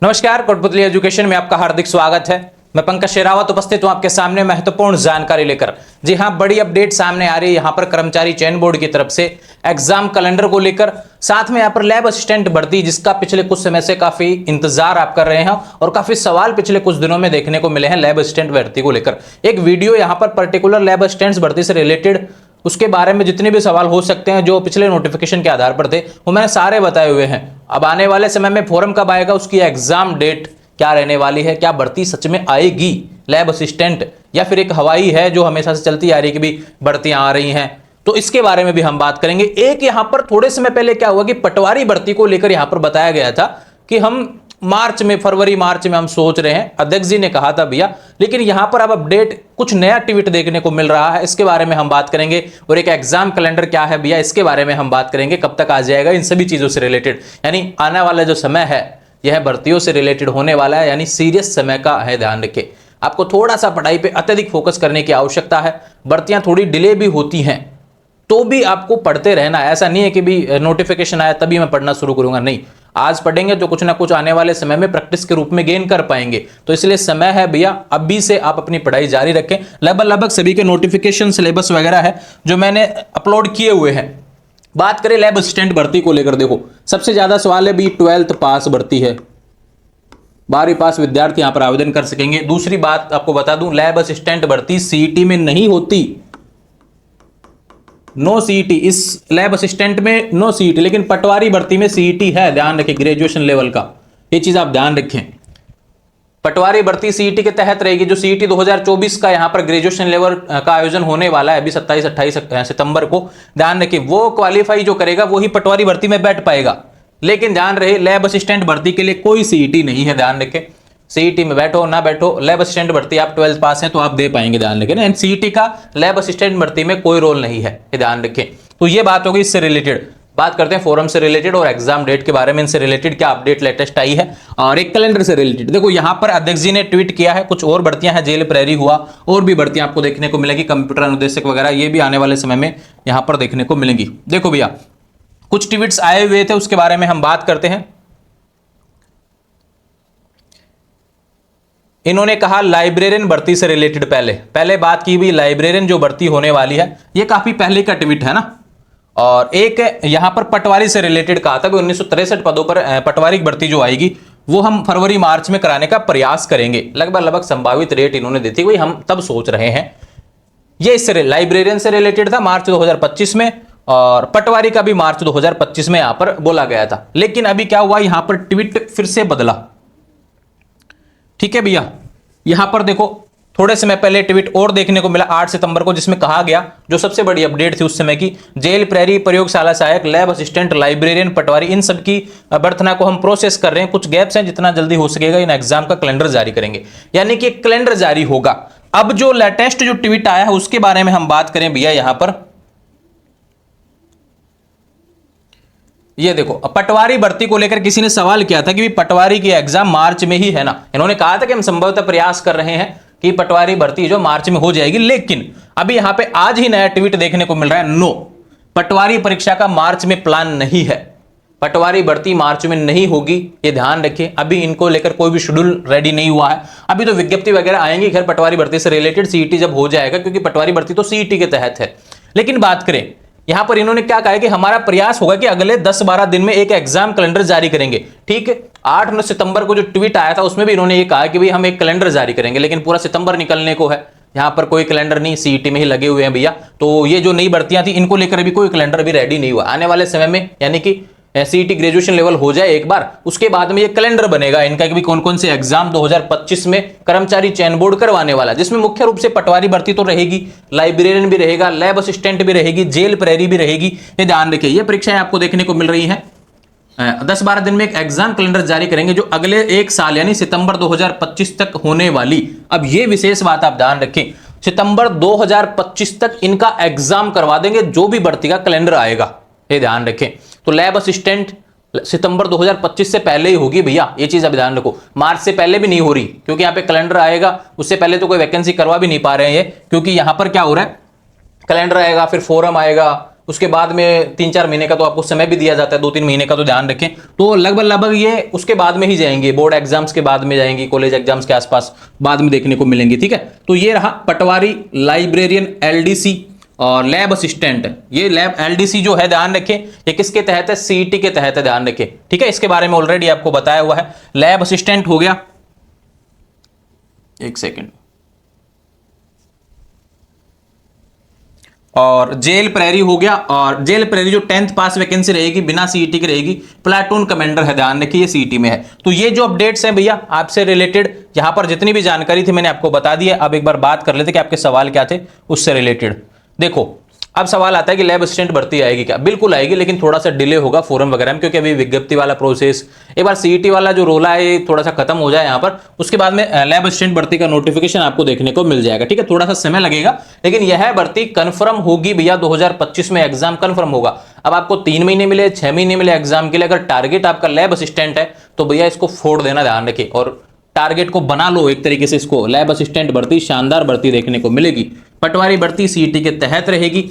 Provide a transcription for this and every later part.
नमस्कार, कोटपुतली एजुकेशन में आपका हार्दिक स्वागत है। मैं पंकज शेरावत उपस्थित हूं आपके सामने महत्वपूर्ण जानकारी लेकर। जी हां, बड़ी अपडेट सामने आ रही है यहां पर कर्मचारी चयन बोर्ड की तरफ से एग्जाम कैलेंडर को लेकर, साथ में यहां पर लैब असिस्टेंट भर्ती जिसका पिछले कुछ समय से काफी इंतजार आप कर रहे हैं और काफी सवाल पिछले कुछ दिनों में देखने को मिले हैं लैब असिस्टेंट भर्ती को लेकर। एक वीडियो यहां पर पर्टिकुलर लैब असिस्टेंट भर्ती से रिलेटेड उसके बारे में जितने भी सवाल हो सकते हैं जो पिछले नोटिफिकेशन के आधार पर थे वो मैंने सारे बताए हुए हैं। अब आने वाले समय में फॉर्म कब आएगा, उसकी एग्जाम डेट क्या रहने वाली है, क्या भर्ती सच में आएगी लैब असिस्टेंट या फिर एक हवाई है जो हमेशा से चलती आ रही है कि भी भर्तियां आ रही हैं, तो इसके बारे में भी हम बात करेंगे। एक यहां पर थोड़े समय पहले क्या हुआ कि पटवारी भर्ती को लेकर यहां पर बताया गया था कि हम फरवरी मार्च में हम सोच रहे हैं, अध्यक्ष जी ने कहा था भैया, लेकिन यहां पर अब अपडेट कुछ नया ट्वीट देखने को मिल रहा है, इसके बारे में हम बात करेंगे। और एक एग्जाम कैलेंडर क्या है भैया, इसके बारे में हम बात करेंगे, कब तक आ जाएगा, इन सभी चीजों से रिलेटेड। यानी आने वाला जो समय है यह भर्तियों से रिलेटेड होने वाला है, यानी सीरियस समय का है। ध्यान रखें, आपको थोड़ा सा पढ़ाई पे अत्यधिक फोकस करने की आवश्यकता है। भर्तियां थोड़ी डिले भी होती हैं तो भी आपको पढ़ते रहना है। ऐसा नहीं है कि भी नोटिफिकेशन आया तभी मैं पढ़ना शुरू करूंगा, नहीं, आज पढ़ेंगे तो कुछ ना कुछ आने वाले समय में प्रैक्टिस के रूप में गेन कर पाएंगे। तो इसलिए समय है भैया, अभी से आप अपनी पढ़ाई जारी रखें। लगभग सभी के नोटिफिकेशन सिलेबस वगैरह है जो मैंने अपलोड किए हुए हैं। बात करें लैब असिस्टेंट भर्ती को लेकर, देखो सबसे ज्यादा सवाल है भी 12th पास भर्ती है, 12वीं पास विद्यार्थी यहां पर आवेदन कर सकेंगे। दूसरी बात आपको बता दूं, लैब असिस्टेंट भर्ती सीईटी में नहीं होती, नो सीईटी, इस लैब असिस्टेंट में नो सीईटी, लेकिन पटवारी भर्ती में सीईटी है, ध्यान रखें, ग्रेजुएशन लेवल का, ये चीज आप ध्यान रखें। पटवारी भर्ती सीईटी के तहत रहेगी। जो सीईटी 2024 का यहां पर ग्रेजुएशन लेवल का आयोजन होने वाला है अभी 27-28 सितंबर को, ध्यान रखें, वो क्वालिफाई जो करेगा वो ही पटवारी भर्ती में बैठ पाएगा। लेकिन ध्यान रहे, लैब असिस्टेंट भर्ती के लिए कोई सीईटी नहीं है, ध्यान रखें। सीईटी में बैठो ना बैठो, लैब असिस्टेंट भर्ती आप 12th पास हैं तो आप दे पाएंगे, ध्यान रखें ना। सीईटी का लैब असिस्टेंट भर्ती में कोई रोल नहीं है, ध्यान रखें। तो ये बात होगी इससे रिलेटेड। बात करते हैं फोरम से रिलेटेड और एग्जाम डेट के बारे में, इनसे रिलेटेड क्या अपडेट लेटेस्ट आई है। और एक कैलेंडर से रिलेटेड देखो, यहां पर अध्यक्ष जी ने ट्वीट किया है, कुछ और भर्तियां हैं, जेल प्रहरी हुआ, और भी भर्तियां आपको देखने को मिलेगी, कंप्यूटर अनुदेशक वगैरह, ये भी आने वाले समय में यहां पर देखने को मिलेंगी। देखो भैया, कुछ ट्वीट्स आए हुए थे, उसके बारे में हम बात करते हैं। इन्होंने कहा लाइब्रेरियन भर्ती से रिलेटेड पहले बात की भी, लाइब्रेरियन जो भर्ती होने वाली है ये काफी पहले का ट्वीट है ना। और एक यहां पर पटवारी से रिलेटेड कहा था कि 1963 पदों पर पटवारी भर्ती जो आएगी वो हम फरवरी मार्च में कराने का प्रयास करेंगे। लगभग संभावित रेट इन्होंने दी थी, वही हम तब सोच रहे हैं। ये इससे लाइब्रेरियन से रिलेटेड था मार्च 2025 में, और पटवारी का भी मार्च 2025 में यहां पर बोला गया था। लेकिन अभी क्या हुआ, यहां पर ट्वीट फिर से बदला। ठीक है भैया, यहां पर देखो थोड़े समय पहले ट्वीट और देखने को मिला 8 सितंबर को, जिसमें कहा गया, जो सबसे बड़ी अपडेट थी उस समय की, जेल प्रहरी, प्रयोगशाला सहायक, लैब असिस्टेंट, लाइब्रेरियन, पटवारी, इन सब की भर्ती को हम प्रोसेस कर रहे हैं। कुछ गैप्स हैं, जितना जल्दी हो सकेगा इन एग्जाम का कैलेंडर जारी करेंगे, यानी कि कैलेंडर जारी होगा। अब जो लेटेस्ट जो ट्वीट आया है उसके बारे में हम बात करें भैया, यहां पर ये देखो, पटवारी भर्ती को लेकर किसी ने सवाल किया था कि पटवारी की एग्जाम मार्च में ही है ना। इन्होंने कहा था कि हम संभवतः प्रयास कर रहे हैं कि पटवारी भर्ती जो मार्च में हो जाएगी, लेकिन अभी यहां पे आज ही नया ट्वीट देखने को मिल रहा है, नो, पटवारी परीक्षा का मार्च में प्लान नहीं है, पटवारी भर्ती मार्च में नहीं होगी, ये ध्यान रखें। अभी इनको लेकर कोई भी शेड्यूल रेडी नहीं हुआ है, अभी तो विज्ञप्ति वगैरह आएंगी खैर पटवारी भर्ती से रिलेटेड, सीईटी जब हो जाएगा, क्योंकि पटवारी भर्ती तो सीईटी के तहत है। लेकिन बात करें यहां पर, इन्होंने क्या कहा है कि हमारा प्रयास होगा कि अगले 10-12 दिन में एक एग्जाम कैलेंडर जारी करेंगे। ठीक है, 8-9 सितंबर को जो ट्वीट आया था उसमें भी इन्होंने ये कहा कि भाई हम एक कैलेंडर जारी करेंगे, लेकिन पूरा सितंबर निकलने को है, यहां पर कोई कैलेंडर नहीं, सीईटी में ही लगे हुए हैं भैया। तो ये जो नई भर्तियां थी इनको लेकर अभी कोई कैलेंडर भी रेडी नहीं हुआ। आने वाले समय में, यानी कि सीईटी ग्रेजुएशन लेवल हो जाए एक बार, उसके बाद में ये कैलेंडर बनेगा इनका कि भी कौन कौन से एग्जाम 2025 में कर्मचारी चयन बोर्ड करवाने वाला, जिसमें मुख्य रूप से पटवारी भर्ती तो रहेगी, लाइब्रेरियन भी रहेगा, लैब असिस्टेंट भी रहेगी, जेल प्रहरी भी रहेगी, ये ध्यान रखिए। ये परीक्षाएं आपको देखने को मिल रही हैं। 10-12 दिन में एक एग्जाम कैलेंडर जारी करेंगे जो अगले एक साल यानी सितंबर 2025 तक होने वाली। अब ये विशेष बात आप ध्यान रखें, सितंबर 2025 तक इनका एग्जाम करवा देंगे जो भी भर्ती का कैलेंडर आएगा, ये ध्यान रखें। तो लैब असिस्टेंट सितंबर 2025 से पहले ही होगी भैया, ये चीज अब ध्यान रखो। मार्च से पहले भी नहीं हो रही, क्योंकि यहां पे कैलेंडर आएगा, उससे पहले तो कोई वैकेंसी करवा भी नहीं पा रहे हैं ये, क्योंकि यहां पर क्या हो रहा है, कैलेंडर आएगा, फिर फोरम आएगा, उसके बाद में 3-4 महीने का तो आपको समय भी दिया जाता है, 2-3 महीने का, तो ध्यान रखें। तो लगभग ये उसके बाद में ही जाएंगे, बोर्ड एग्जाम्स के बाद में जाएंगी, कॉलेज एग्जाम्स के आसपास बाद में देखने को मिलेंगी, ठीक है। तो ये रहा पटवारी, लाइब्रेरियन, एलडीसी और लैब असिस्टेंट। ये लैब एलडीसी जो है ध्यान रखें, ये किसके तहत है, सीईटी के तहत है, ध्यान रखें, ठीक है। इसके बारे में ऑलरेडी आपको बताया हुआ है। लैब असिस्टेंट हो गया, एक सेकेंड, और जेल प्रेरी हो गया। और जेल प्रेरी जो 10th पास वैकेंसी रहेगी, बिना सीईटी की रहेगी, प्लाटून कमांडर है, ध्यान रखिए ये सीईटी में है। तो ये जो अपडेट्स हैं भैया आपसे रिलेटेड, यहां पर जितनी भी जानकारी थी मैंने आपको बता दी है। अब एक बार बात कर लेते कि आपके सवाल क्या थे उससे रिलेटेड। देखो अब सवाल आता है कि लैब असिस्टेंट भर्ती आएगी क्या? बिल्कुल आएगी, लेकिन थोड़ा सा डिले होगा फॉर्म वगैरह में, क्योंकि अभी विज्ञप्ति वाला प्रोसेस, एक बार सीईटी वाला जो रोला है ये थोड़ा सा खत्म हो जाए यहाँ पर, उसके बाद में लैब असिस्टेंट भर्ती का नोटिफिकेशन आपको देखने को मिल जाएगा, ठीक है। थोड़ा सा समय लगेगा, लेकिन यह भर्ती कंफर्म होगी भैया, 2025 में एग्जाम कंफर्म होगा। अब आपको 3 महीने मिले, 6 महीने मिले एग्जाम के लिए, अगर टारगेट आपका लैब असिस्टेंट है तो भैया इसको फोड़ देना, ध्यान रखिए, और टारगेट को बना लो एक तरीके से। इसको लैब असिस्टेंट भर्ती शानदार भर्ती देखने को मिलेगी। पटवारी भर्ती सीईटी के तहत रहेगी,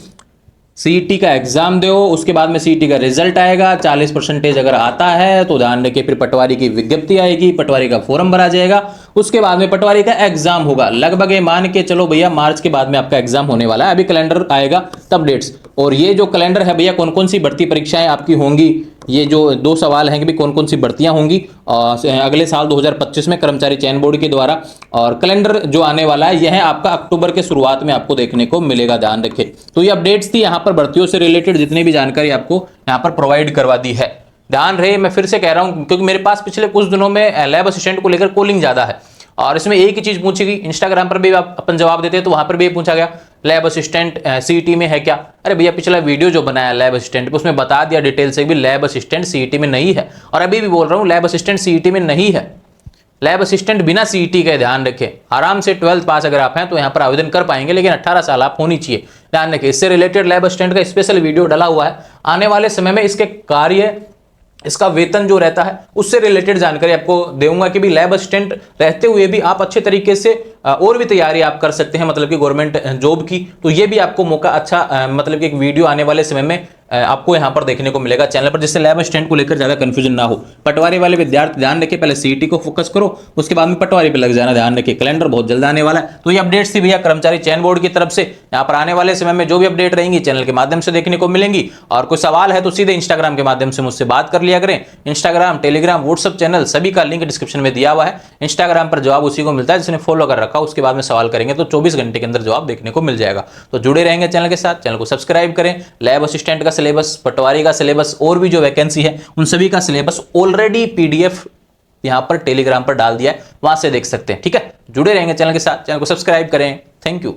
सीईटी का एग्जाम दो, उसके बाद में सीईटी का रिजल्ट आएगा, 40% अगर आता है तो ध्यान रखिए फिर पटवारी की विज्ञप्ति आएगी, पटवारी का फॉर्म भरा जाएगा, उसके बाद में पटवारी का एग्जाम होगा। लगभग ये मान के चलो भैया मार्च के बाद में आपका एग्जाम होने वाला है, अभी कैलेंडर आएगा तब डेट्स। और ये जो कैलेंडर है भैया, कौन कौन सी भर्ती परीक्षाएं आपकी होंगी, ये जो 2 सवाल हैं कि भी कौन कौन सी भर्तियां होंगी अगले साल 2025 में कर्मचारी चयन बोर्ड के द्वारा, और कैलेंडर जो आने वाला है यह आपका अक्टूबर के शुरुआत में आपको देखने को मिलेगा, ध्यान रखें। तो ये अपडेट्स थी यहाँ पर भर्तियों से रिलेटेड, जितनी भी जानकारी आपको यहाँ पर प्रोवाइड करवा दी है। ध्यान रहे, मैं फिर से कह रहा हूँ, क्योंकि मेरे पास पिछले कुछ दिनों में लैब असिस्टेंट को लेकर कॉलिंग ज्यादा है, और इसमें एक ही चीज पूछी गई, इंस्टाग्राम पर भी आप अपन जवाब देते हैं तो वहां पर भी पूछा गया लैब असिस्टेंट सीईटी में है क्या? अरे भैया पिछला वीडियो जो बनाया लैब असिस्टेंट पे उसमें बता दिया डिटेल से भी लैब असिस्टेंट सीईटी में नहीं है, और अभी भी बोल रहा हूं लैब असिस्टेंट सीईटी में नहीं है। लैब असिस्टेंट बिना सीईटी के, ध्यान रखें, आराम से 12th पास अगर आप हैं तो यहाँ पर आवेदन कर पाएंगे, लेकिन 18 साल आप होनी चाहिए, ध्यान रखें। इससे रिलेटेड लैब असिस्टेंट का स्पेशल वीडियो डाला हुआ है, आने वाले समय में इसके कार्य, इसका वेतन जो रहता है उससे रिलेटेड जानकारी आपको दूंगा कि भी लैब असिस्टेंट रहते हुए भी आप अच्छे तरीके से और भी तैयारी आप कर सकते हैं, मतलब कि गवर्नमेंट जॉब की। तो ये भी आपको मौका अच्छा, मतलब कि एक वीडियो आने वाले समय में आपको यहां पर देखने को मिलेगा चैनल पर, जिससे लैब असिस्टेंट को लेकर ज्यादा कंफ्यूजन ना हो। पटवारी वाले विद्यार्थी ध्यान रखिए, पहले सीईटी को फोकस करो, उसके बाद में पटवारी पे लग जाना, ध्यान रखिए। कैलेंडर बहुत जल्द आने वाला है। तो ये अपडेट्स थी भैया कर्मचारी चयन बोर्ड की तरफ से। यहाँ पर आने वाले समय में जो भी अपडेट रहेंगी चैनल के माध्यम से देखने को मिलेंगी, और कोई सवाल है तो सीधे इंस्टाग्राम के माध्यम से मुझसे बात कर लिया करें। इंस्टाग्राम, टेलीग्राम, व्हाट्सअप चैनल सभी का लिंक डिस्क्रिप्शन में दिया हुआ है। इंस्टाग्राम पर जवाब उसी को मिलता है जिसने फॉलो कर रखा, उसके बाद में सवाल करेंगे तो 24 घंटे के अंदर जवाब देखने को मिल जाएगा। तो जुड़े रहेंगे चैनल के साथ, चैनल को सब्सक्राइब करें। लैब असिस्टेंट का सिलेबस, पटवारी का सिलेबस और भी जो वैकेंसी है उन सभी का सिलेबस ऑलरेडी पीडीएफ यहां पर टेलीग्राम पर डाल दिया है, वहां से देख सकते हैं, ठीक है। जुड़े रहेंगे चैनल के साथ, चैनल को सब्सक्राइब करें। Thank you.